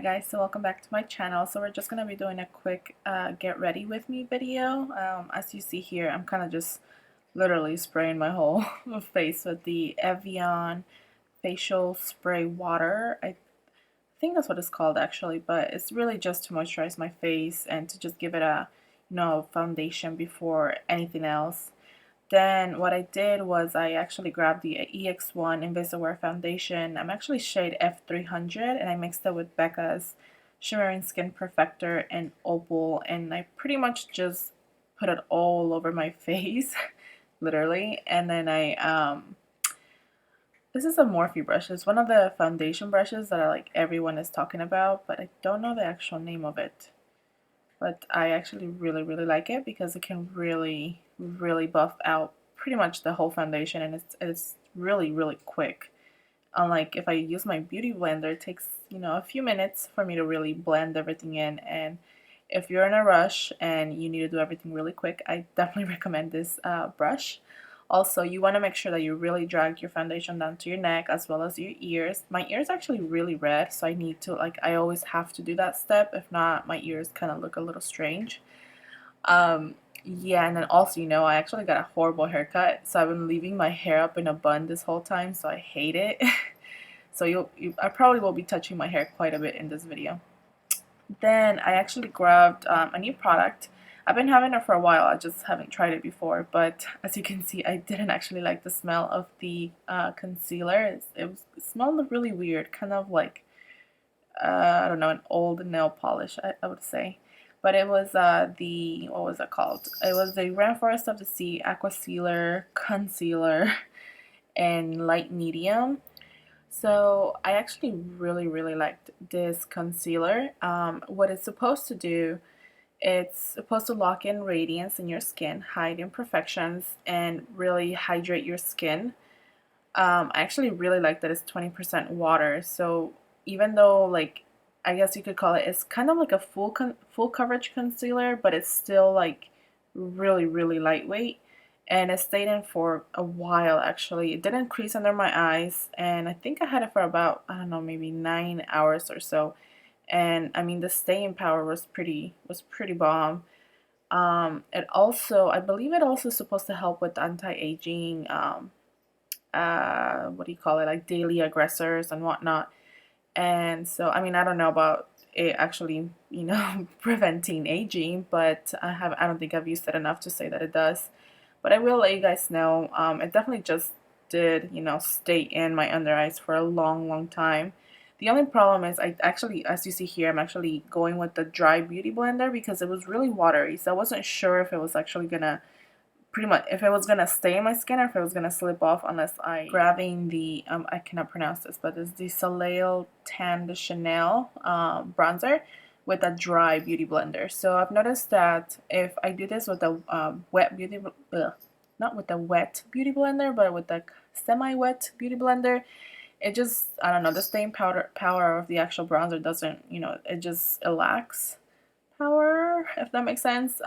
Alright guys, so welcome back to my channel. So we're just going to be doing a quick get ready with me video. As you see here, I'm kind of just literally spraying my whole face with the Evian facial spray water. I think that's what it's called actually, but it's really just to moisturize my face and to just give it a foundation before anything else. Then what I did was I actually grabbed the EX1 Invisiwear foundation. I'm actually shade F300 and I mixed it with Becca's Shimmering Skin Perfector and Opal, and I pretty much just put it all over my face literally. And then this is a Morphe brush. It's one of the foundation brushes that everyone is talking about, but I don't know the actual name of it. But I actually really like it because it can really buff out pretty much the whole foundation, and it's really quick. Unlike if I use my beauty blender, it takes a few minutes for me to really blend everything in. And if you're in a rush and you need to do everything really quick, I definitely recommend this brush. Also, you want to make sure that you really drag your foundation down to your neck as well as your ears. My ears are actually really red, so I need to, I always have to do that step. If not, my ears kind of look a little strange. Yeah, and then also, I actually got a horrible haircut, so I've been leaving my hair up in a bun this whole time, so I hate it. So I probably will be touching my hair quite a bit in this video. Then I actually grabbed a new product. I've been having it for a while, I just haven't tried it before, but as you can see, I didn't actually like the smell of the concealer. It smelled really weird, kind of like, I don't know, an old nail polish, I would say. But it was what was it called? It was the Rainforest of the Sea Aqua Sealer Concealer in light medium. So I actually really liked this concealer. What it's supposed to do, it's supposed to lock in radiance in your skin, hide imperfections, and really hydrate your skin. I actually really like that it's 20% water. So even though, I guess you could call it's kind of like a full coverage concealer, but it's still really lightweight. And it stayed in for a while actually. It didn't crease under my eyes, and I think I had it for about, I don't know, maybe 9 hours or so. And I mean, the staying power was pretty bomb. It also, I believe it also is supposed to help with anti-aging, what do you call it, like daily aggressors and whatnot. And so, I mean, I don't know about it actually, preventing aging, but I don't think I've used it enough to say that it does. But I will let you guys know, it definitely just did, stay in my under eyes for a long time. The only problem is I actually, as you see here, I'm actually going with the dry beauty blender because it was really watery. So I wasn't sure if it was actually gonna, pretty much, if it was gonna stay in my skin or if it was gonna slip off unless I grabbing the, I cannot pronounce this, but it's the Soleil Tan de Chanel bronzer with a dry beauty blender. So I've noticed that if I do this with a wet beauty, not with a wet beauty blender, but with a semi-wet beauty blender, it just, I don't know, the staying power of the actual bronzer doesn't, it just lacks power, if that makes sense.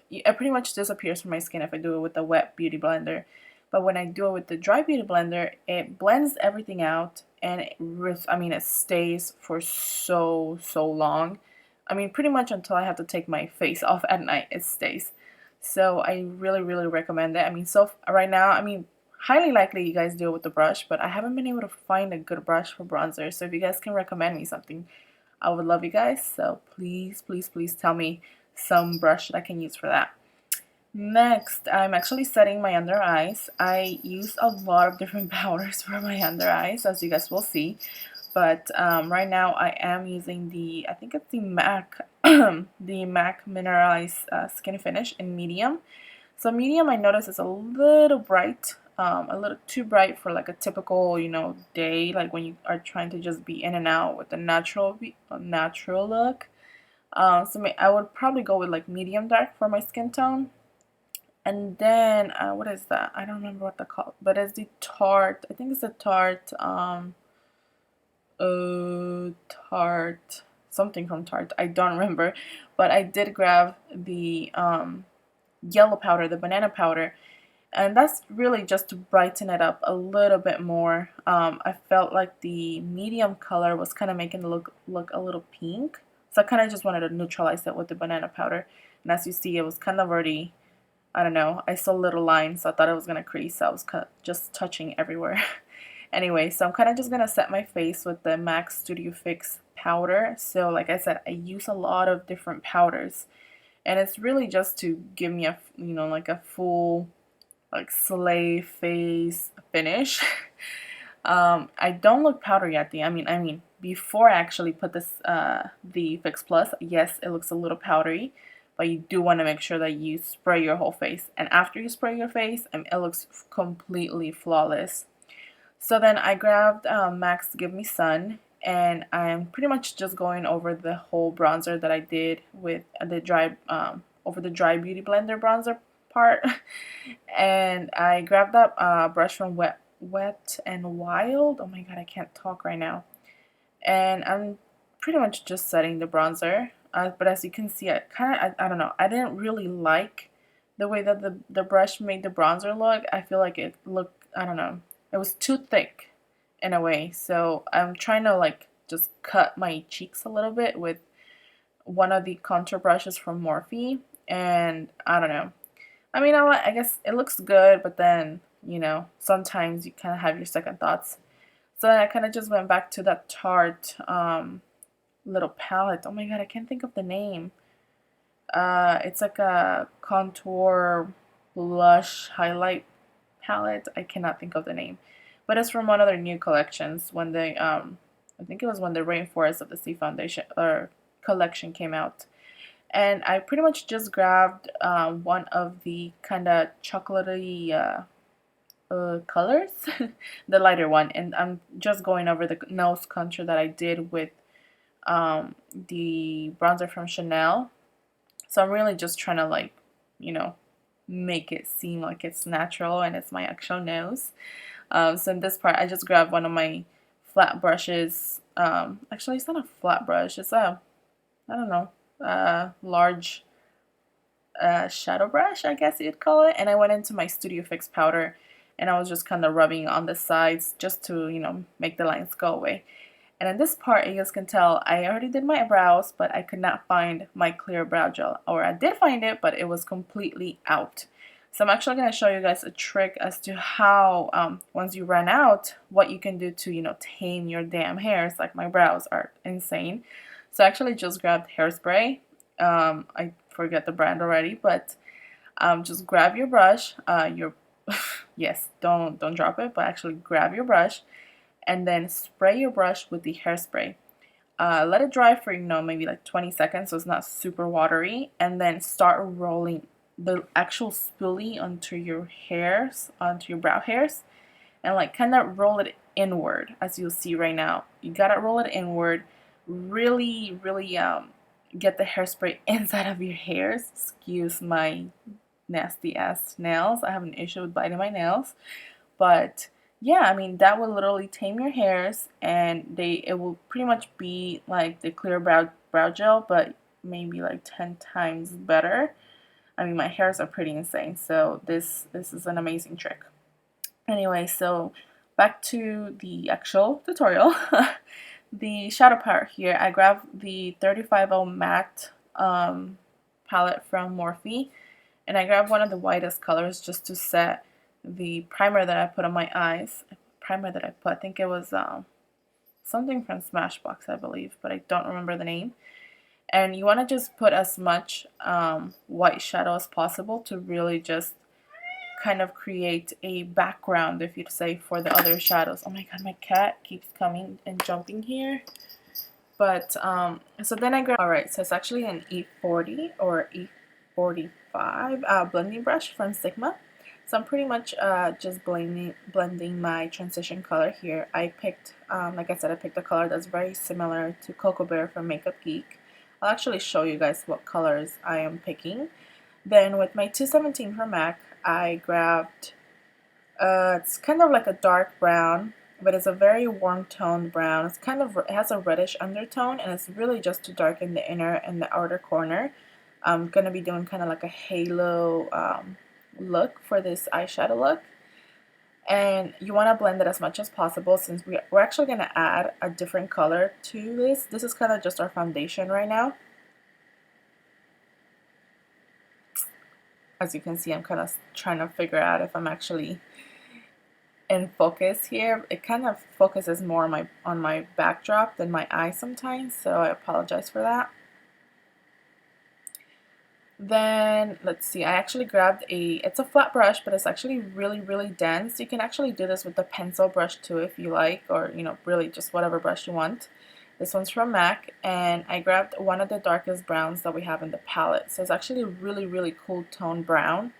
It pretty much disappears from my skin if I do it with the wet beauty blender. But when I do it with the dry beauty blender, it blends everything out, and it stays for so long. I mean, pretty much until I have to take my face off at night, it stays. So I really recommend it. I mean, so right now, I mean, highly likely you guys do it with the brush, but I haven't been able to find a good brush for bronzer. So if you guys can recommend me something, I would love you guys. So please tell me some brush that I can use for that. Next, I'm actually setting my under eyes. I use a lot of different powders for my under eyes, as you guys will see. But right now I am using I think it's the MAC, the MAC Mineralized Skin Finish in medium. So medium, I notice, is a little bright, a little too bright for like a typical, day, like when you are trying to just be in and out with a natural look. So I would probably go with like medium dark for my skin tone. And then, what is that? I don't remember what they're called, but it's the Tarte. I think it's the Tarte, Tarte, something from Tarte. I don't remember, but I did grab the yellow powder, the banana powder, And that's really just to brighten it up a little bit more. I felt like the medium color was kind of making it look a little pink, so I kind of just wanted to neutralize that with the banana powder. And as you see, it was kind of already, I don't know, I saw little lines, so I thought it was gonna crease, so I was kind of just touching everywhere. Anyway, so I'm kind of just gonna set my face with the MAC Studio Fix powder. So like I said, I use a lot of different powders, and it's really just to give me a, you know, like a full like slay face finish. I don't look powdery at the, I mean before I actually put this the Fix Plus, yes, it looks a little powdery, but you do want to make sure that you spray your whole face, and after you spray your face, it looks completely flawless. So then I grabbed MAC's Give Me Sun, and I'm pretty much just going over the whole bronzer that I did with the dry over the dry beauty blender bronzer part. And I grabbed that brush from Wet and Wild. Oh my god, I can't talk right now. And I'm pretty much just setting the bronzer. But as you can see, I don't know, I didn't really like the way that the brush made the bronzer look. I feel like it looked, I don't know, it was too thick in a way. So I'm trying to like just cut my cheeks a little bit with one of the contour brushes from Morphe. And I don't know, I mean, I guess it looks good, but then, you know, sometimes you kind of have your second thoughts. So I kind of just went back to that Tarte little palette. Oh my god, I can't think of the name. It's like a contour blush highlight palette. I cannot think of the name, but it's from one of their new collections. When they, I think it was when the Rainforest of the Sea foundation or collection came out. And I pretty much just grabbed one of the kind of chocolatey colors, the lighter one, and I'm just going over the nose contour that I did with the bronzer from Chanel. So I'm really just trying to, like, you know, make it seem like it's natural and it's my actual nose. So in this part, I just grabbed one of my flat brushes. Actually, it's not a flat brush. It's a, I don't know, large shadow brush, I guess you'd call it. And I went into my Studio Fix powder, and I was just kind of rubbing on the sides just to, you know, make the lines go away. And in this part, you guys can tell I already did my brows, but I could not find my clear brow gel. Or I did find it, but it was completely out. So I'm actually going to show you guys a trick as to how, once you run out, what you can do to, you know, tame your damn hairs. Like, my brows are insane. So I actually just grabbed hairspray. I forget the brand already, but just grab your brush. Yes, don't drop it, but actually grab your brush, and then spray your brush with the hairspray. Let it dry for, you know, maybe like 20 seconds so it's not super watery, and then start rolling the actual spoolie onto your hairs, onto your brow hairs, and like kind of roll it inward, as you'll see right now. You gotta roll it inward, really get the hairspray inside of your hairs. Excuse my nasty ass nails. I have an issue with biting my nails, but yeah, I mean, that will literally tame your hairs, and it will pretty much be like the clear brow gel, but maybe like 10 times better. I mean, my hairs are pretty insane, so this is an amazing trick. Anyway, so back to the actual tutorial. The shadow part here, I grabbed the 35O matte palette from Morphe, and I grabbed one of the whitest colors just to set the primer that I put on my eyes. I think it was something from Smashbox, I believe, but I don't remember the name. And you want to just put as much white shadow as possible to really just kind of create a background, if you'd say, for the other shadows. Oh my god, my cat keeps coming and jumping here. But so then I grabbed, alright, so it's actually an E40 or E45 blending brush from Sigma. So I'm pretty much just blending my transition color here. I picked, like I said, I picked a color that's very similar to Cocoa Bear from Makeup Geek. I'll actually show you guys what colors I am picking. Then with my 217 from MAC, I grabbed, it's kind of like a dark brown, but it's a very warm toned brown. It's kind of, it has a reddish undertone, and it's really just to darken the inner and the outer corner. I'm going to be doing kind of like a halo look for this eyeshadow look. And you want to blend it as much as possible, since we're actually going to add a different color to this. This is kind of just our foundation right now. As you can see, I'm kind of trying to figure out if I'm actually in focus here. It kind of focuses more on my backdrop than my eye sometimes, so I apologize for that. Then let's see, I actually grabbed it's a flat brush, but it's actually really dense. You can actually do this with a pencil brush too if you like, or really just whatever brush you want. This one's from MAC, and I grabbed one of the darkest browns that we have in the palette. So it's actually a really cool tone brown.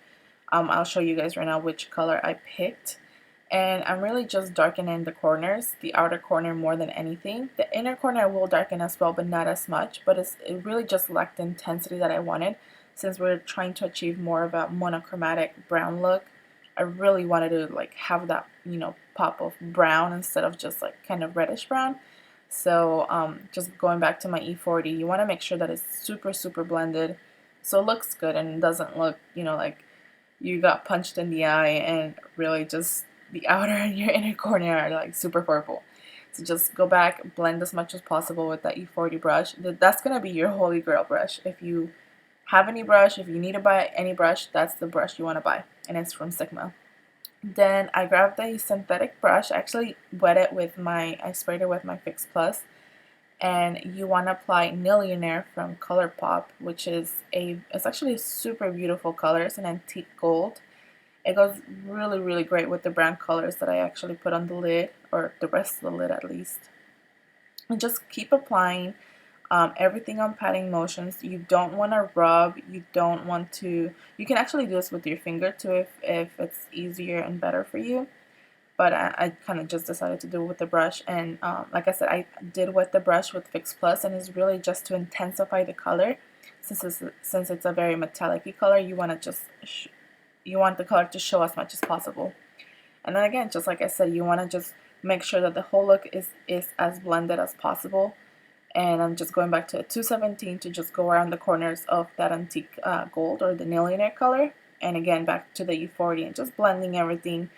I'll show you guys right now which color I picked. And I'm really just darkening the corners, the outer corner more than anything. The inner corner I will darken as well, but not as much. But it really just lacked the intensity that I wanted. Since we're trying to achieve more of a monochromatic brown look, I really wanted to like have that, pop of brown instead of just like kind of reddish brown. So just going back to my E40, you want to make sure that it's super blended so it looks good and doesn't look, like you got punched in the eye and really just the outer and your inner corner are like super purple. So just go back, blend as much as possible with that E40 brush. That's going to be your holy grail brush. If you have any brush, if you need to buy any brush, that's the brush you want to buy, and it's from Sigma. Then I grabbed a synthetic brush. I actually I sprayed it with my Fix Plus, and you want to apply Millionaire from ColourPop, which is it's actually a super beautiful color. It's an antique gold. It goes really great with the brown colors that I actually put on the lid, or the rest of the lid at least. And just keep applying everything on patting motions. You don't want to rub. You don't want to. You can actually do this with your finger too if it's easier and better for you. But I kind of just decided to do it with the brush. And like I said, I did with the brush with Fix Plus, and it's really just to intensify the color. Since it's a very metallic-y color, you want to you want the color to show as much as possible. And then again, just like I said, you want to just make sure that the whole look is as blended as possible. And I'm just going back to a 217 to just go around the corners of that antique gold, or the Millionaire color. And again, back to the E40 and just blending everything.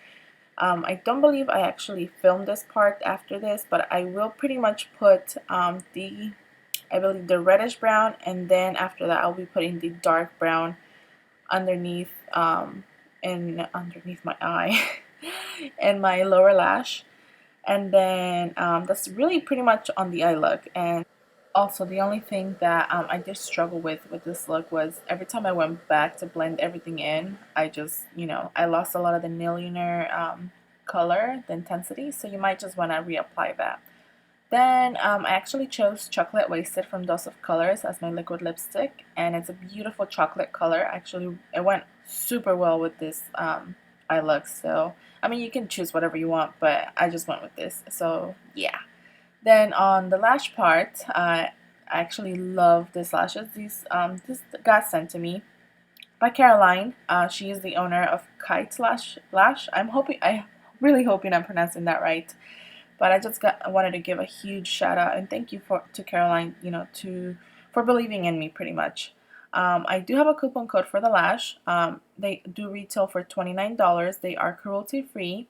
I don't believe I actually filmed this part after this, but I will pretty much put I believe the reddish brown, and then after that I'll be putting the dark brown underneath underneath my eye and my lower lash. And then that's really pretty much on the eye look. And also the only thing that I did struggle with this look was every time I went back to blend everything in, I just, I lost a lot of the Millionaire color, the intensity, so you might just want to reapply that. Then I actually chose Chocolate Wasted from Dose of Colors as my liquid lipstick, and it's a beautiful chocolate color. Actually, it went super well with this eye look. So I mean, you can choose whatever you want, but I just went with this. So yeah. Then on the lash part, I actually love these lashes. This got sent to me by Caroline. She is the owner of Kite Lash. I'm really hoping I'm pronouncing that right. But I wanted to give a huge shout out and thank you to Caroline, for believing in me pretty much. I do have a coupon code for the lash. They do retail for $29. They are cruelty free,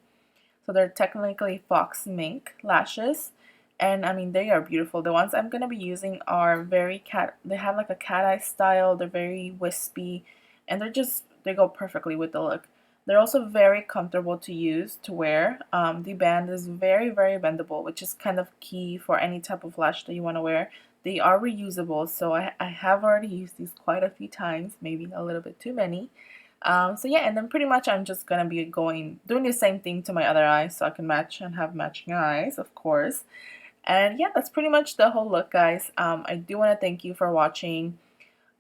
so they're technically fox mink lashes. And I mean, they are beautiful. The ones I'm going to be using are they have like a cat eye style. They're very wispy, and they go perfectly with the look. They're also very comfortable to wear. The band is very bendable, which is kind of key for any type of lash that you want to wear. They are reusable, so I have already used these quite a few times, maybe a little bit too many. So yeah, and then pretty much I'm just going to be doing the same thing to my other eye so I can match and have matching eyes, of course. And yeah, that's pretty much the whole look, guys. I do want to thank you for watching.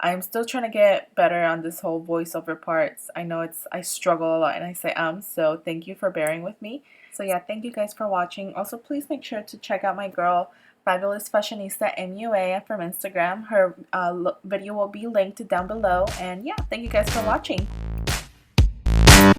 I'm still trying to get better on this whole voiceover parts. I know I struggle a lot, and I say so thank you for bearing with me. So yeah, thank you guys for watching. Also, please make sure to check out my girl, Fabulous Fashionista MUA from Instagram. Her video will be linked down below. And yeah, thank you guys for watching.